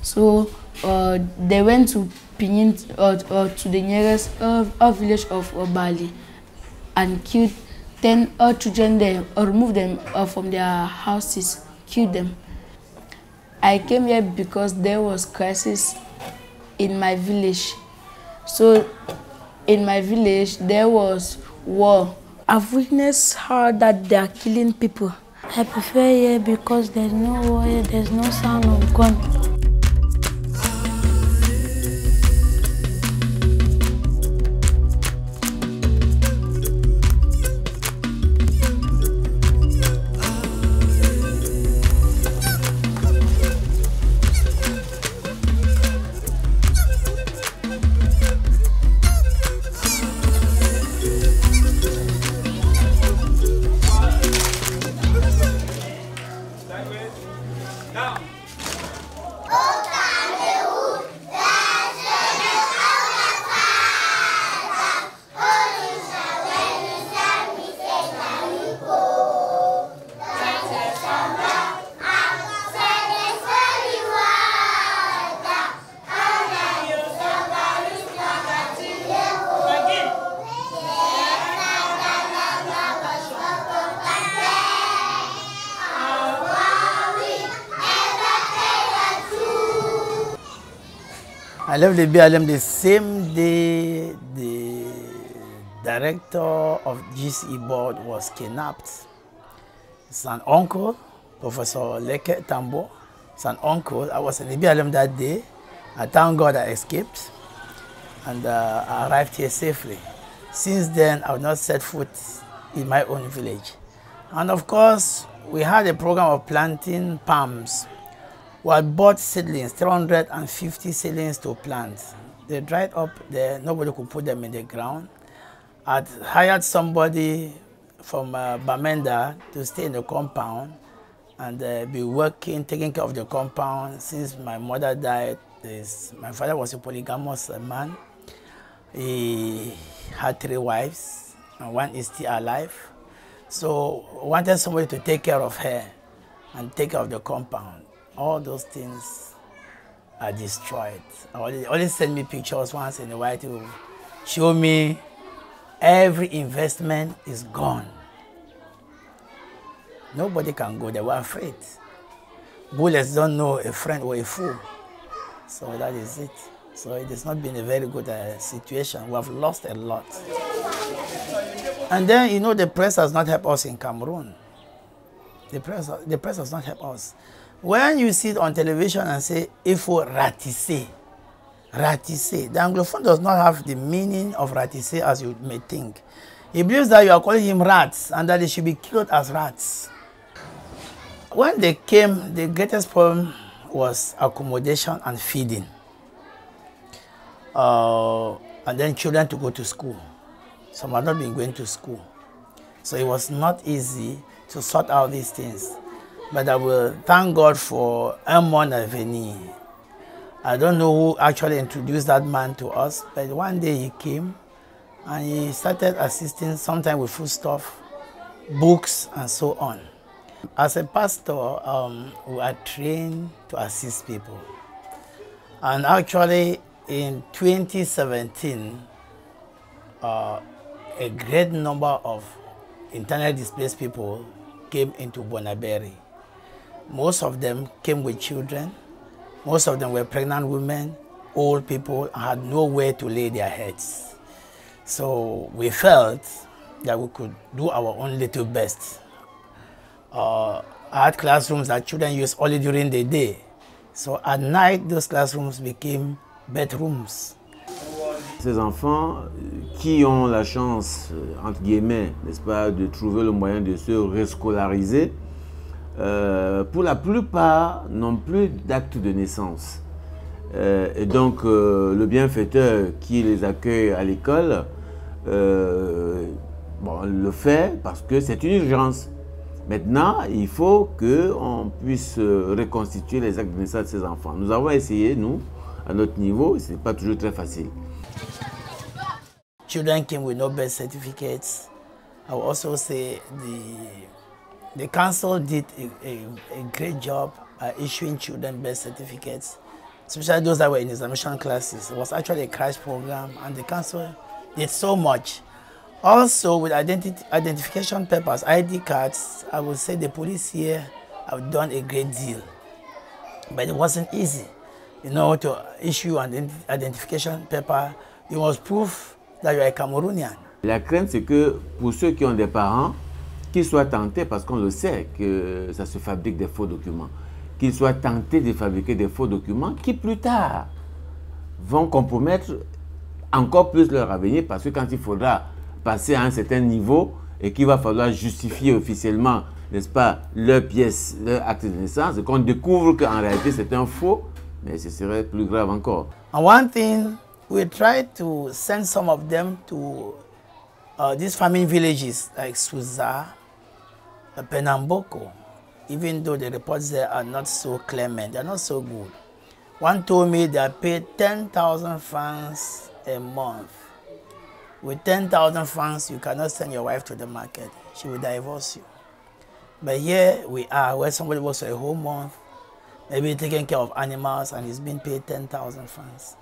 So they went to Pinyin, to the nearest village of Bali, and killed 10 children there, or removed them from their houses, killed them. I came here because there was crisis in my village. So in my village there was war. I've witnessed how that they are killing people. I prefer here because there's no war, there's no sound of gun. I left the BLM the same day the director of GCE board was kidnapped. It's an uncle, Professor Leke Tambo. It's an uncle. I was in the BLM that day. I thank God I escaped and I arrived here safely. Since then, I've not set foot in my own village. And of course, we had a program of planting palms. We had bought seedlings, 350 seedlings to plant. They dried up there, nobody could put them in the ground. I'd hired somebody from Bamenda to stay in the compound and be working, taking care of the compound. Since my mother died, my father was a polygamous man. He had 3 wives, and 1 is still alive. So I wanted somebody to take care of her and take care of the compound. All those things are destroyed. Always send me pictures once in a while to show me every investment is gone. Nobody can go there. We're afraid. Bullets don't know a friend or a fool. So that is it. So it has not been a very good situation. We have lost a lot. And then, you know, the press has not helped us in Cameroon. The press has not helped us. When you see it on television and say, il faut ratisser, ratisser, the Anglophone does not have the meaning of ratisser as you may think. He believes that you are calling him rats and that they should be killed as rats. When they came, the greatest problem was accommodation and feeding. And then children to go to school. Some have not been going to school. So it was not easy to sort out these things. But I will thank God for Amon Aveni. I don't know who actually introduced that man to us, but one day he came and he started assisting sometimes with foodstuff, books, and so on. As a pastor, we are trained to assist people. And actually, in 2017, a great number of internally displaced people came into Bonaberi. Most of them came with children. Most of them were pregnant women, old people, had nowhere to lay their heads. So we felt that we could do our own little best. I had classrooms that children used only during the day. So at night, those classrooms became bedrooms. Ces enfants qui ont la chance, entre guillemets, n'est-ce pas, de trouver le moyen de se rescolariser, pour la plupart n'ont plus d'acte de naissance. Et donc le bienfaiteur qui les accueille à l'école bon, le fait parce que c'est une urgence. Maintenant, il faut qu'on puisse reconstituer les actes de naissance de ces enfants. Nous avons essayé, nous, à notre niveau, ce n'est pas toujours très facile. Children came with no birth certificates. I will also say the council did a great job issuing children birth certificates. especially those that were in examination classes. It was actually a crash program, and the council did so much. Also, with identification papers, ID cards, I would say the police here have done a great deal. But it wasn't easy. You know, to issue an identification paper, you must prove that you are a Cameroonian. La crainte, c'est que pour ceux qui ont des parents, qu'ils soient tentés, parce qu'on le sait que ça se fabrique des faux documents, qu'ils soient tentés de fabriquer des faux documents qui plus tard vont compromettre encore plus leur avenir, parce que quand il faudra passer à un certain niveau et qu'il va falloir justifier officiellement, n'est-ce pas, leur pièce, leur acte de naissance, et qu'on découvre qu'en réalité c'est un faux, mais ce serait plus grave encore. And one thing, we tried to send some of them to these farming villages like Suza, Penamboko, even though the reports there are not so clement, they're not so good. One told me they are paid 10,000 francs a month. With 10,000 francs, you cannot send your wife to the market. She will divorce you. But here we are, where somebody works for a whole month, maybe taking care of animals, and he's being paid 10,000 francs.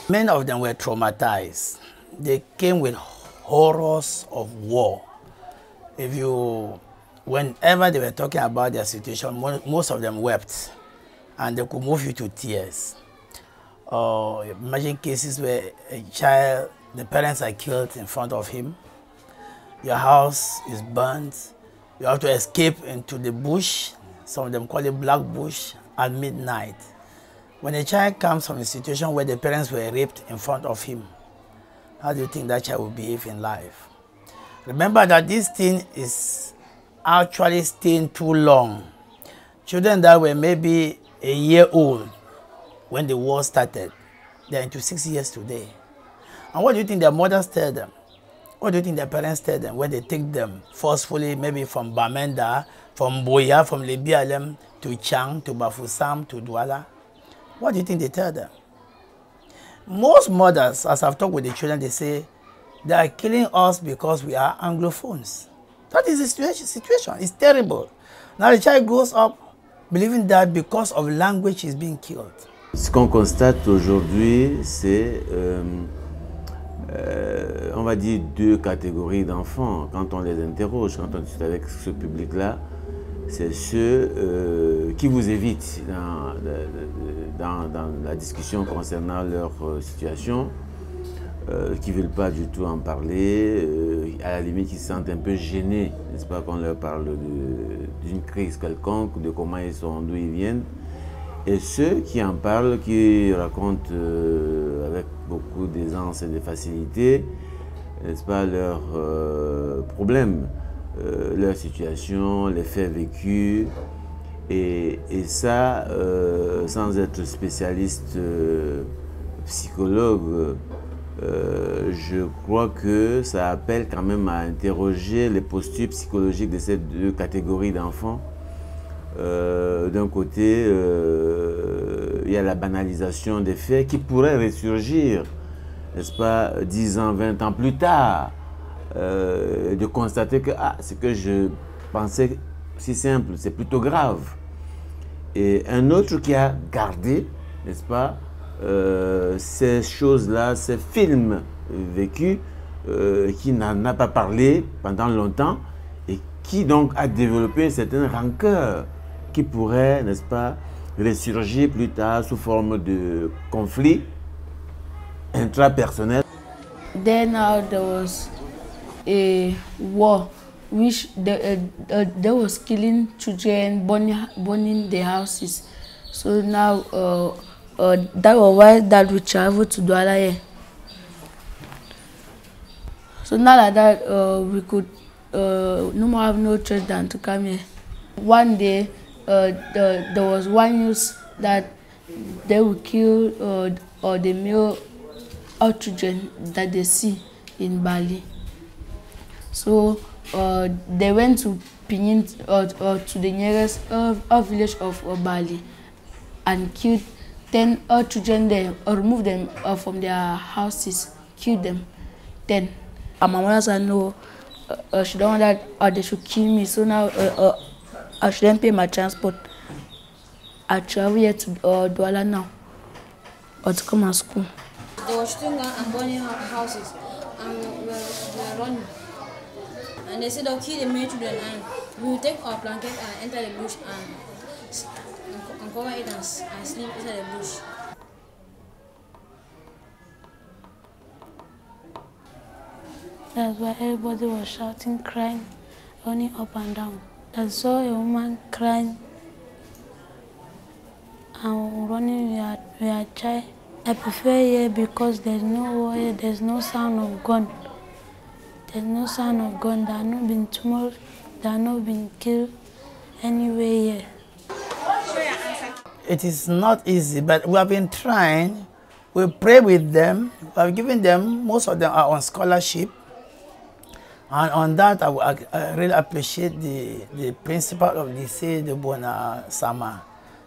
Many of them were traumatized. They came with horrors of war. Whenever they were talking about their situation, most of them wept, and they could move you to tears. Imagine cases where a child, the parents are killed in front of him, your house is burnt, you have to escape into the bush, some of them call it black bush, at midnight. When a child comes from a situation where the parents were raped in front of him, how do you think that child will behave in life? Remember that this thing is actually staying too long. Children that were maybe a year old when the war started, they're into 6 years today. And what do you think their mothers tell them? What do you think their parents tell them when they take them forcefully, maybe from Bamenda, from Boya, from Lebialem, to Chang, to Bafoussam, to Douala? What do you think they tell them? Most mothers, as I've talked with the children, they say, they are killing us because we are Anglophones. That is the situation. It's terrible. Now the child grows up believing that because of language he's being killed. Ce qu'on constate aujourd'hui, c'est, on va dire, deux catégories d'enfants. Quand on les interroge, quand on discute avec ce public-là, c'est ceux qui vous évitent dans la discussion concernant leur situation, qui ne veulent pas du tout en parler, à la limite qui se sentent un peu gênés, n'est-ce pas, qu'on leur parle d'une crise quelconque, de comment ils sont, d'où ils viennent. Et ceux qui en parlent, qui racontent avec beaucoup d'aisance et de facilité, n'est-ce pas, leurs problèmes, leur situation, les faits vécus, et ça, sans être spécialiste psychologue, je crois que ça appelle quand même à interroger les postures psychologiques de ces deux catégories d'enfants. D'un côté, il y a la banalisation des faits qui pourraient ressurgir, n'est-ce pas, 10 ans, 20 ans plus tard, de constater que ce que je pensais si simple, c'est plutôt grave. Et un autre qui a gardé, n'est-ce pas, ces choses-là, ces films vécus, qui n'en a pas parlé pendant longtemps et qui donc a développé une certaine rancœur qui pourrait, n'est-ce pas, ressurgir plus tard sous forme de conflit intrapersonnel. Then there was a war which there was killing children, burning their houses. So now that was why that we traveled to Douala here. So now like that we could no more have no choice than to come here. One day there was one news that they will kill or the male children that they see in Bali. So they went to Pinyin to the nearest village of Bali and killed 10 children there, remove them from their houses, kill them. Then my mother said no, she don't want that they should kill me. So now I shouldn't pay my transport. I travel here to Douala now, or to come to school. They were shooting and burning houses, and we were running. And they said they'll kill the male children, and we will take our blanket and enter the bush and cover it and sleep inside the bush. That's why everybody was shouting, crying, running up and down. I saw a woman crying and running with her child. I prefer here because there's no war, there's no sound of gun. There's no sound of gun. There have not been tumult, there have not been killed anywhere here. It is not easy, but we have been trying. We pray with them. We have given them, most of them are on scholarship. And on that, I really appreciate the principal of Lycée de Bona Sama.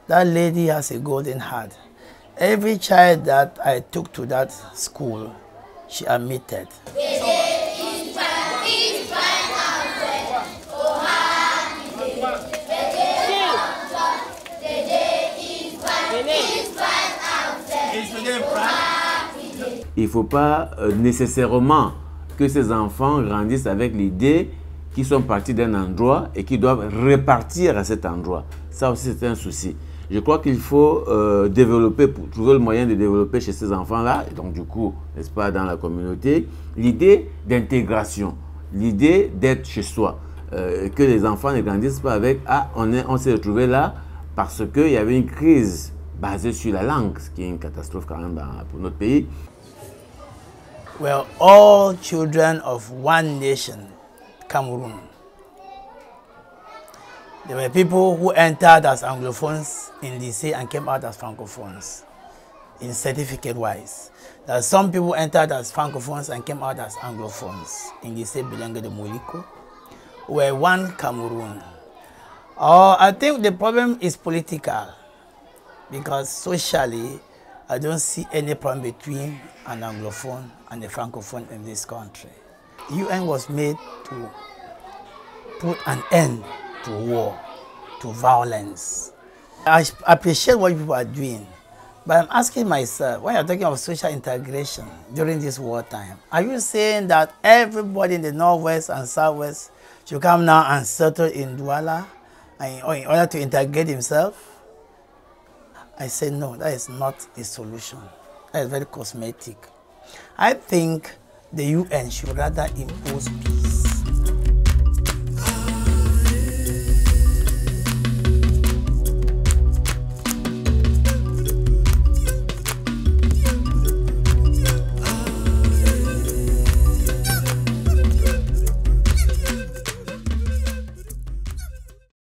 That lady has a golden heart. Every child that I took to that school, she admitted. Il ne faut pas nécessairement que ces enfants grandissent avec l'idée qu'ils sont partis d'un endroit et qu'ils doivent repartir à cet endroit. Ça aussi, c'est un souci. Je crois qu'il faut développer, pour trouver le moyen de développer chez ces enfants-là, et donc du coup, n'est-ce pas, dans la communauté, l'idée d'intégration, l'idée d'être chez soi. Que les enfants ne grandissent pas avec « Ah, on s'est retrouvé là parce qu'il y avait une crise basée sur la langue », ce qui est une catastrophe quand même pour notre pays. We're all children of one nation, Cameroon. There were people who entered as Anglophones in lycée and came out as Francophones, in certificate-wise. There are some people entered as Francophones and came out as Anglophones in lycée Bilingue de Moliko. We're one Cameroon. I think the problem is political, because socially, I don't see any problem between an Anglophone and a Francophone in this country. UN was made to put an end to war, to violence. I appreciate what people are doing, but I'm asking myself, when you're talking of social integration during this wartime, are you saying that everybody in the Northwest and Southwest should come now and settle in Douala in order to integrate himself? I say no, that is not a solution. That is very cosmetic. I think the UN should rather impose peace.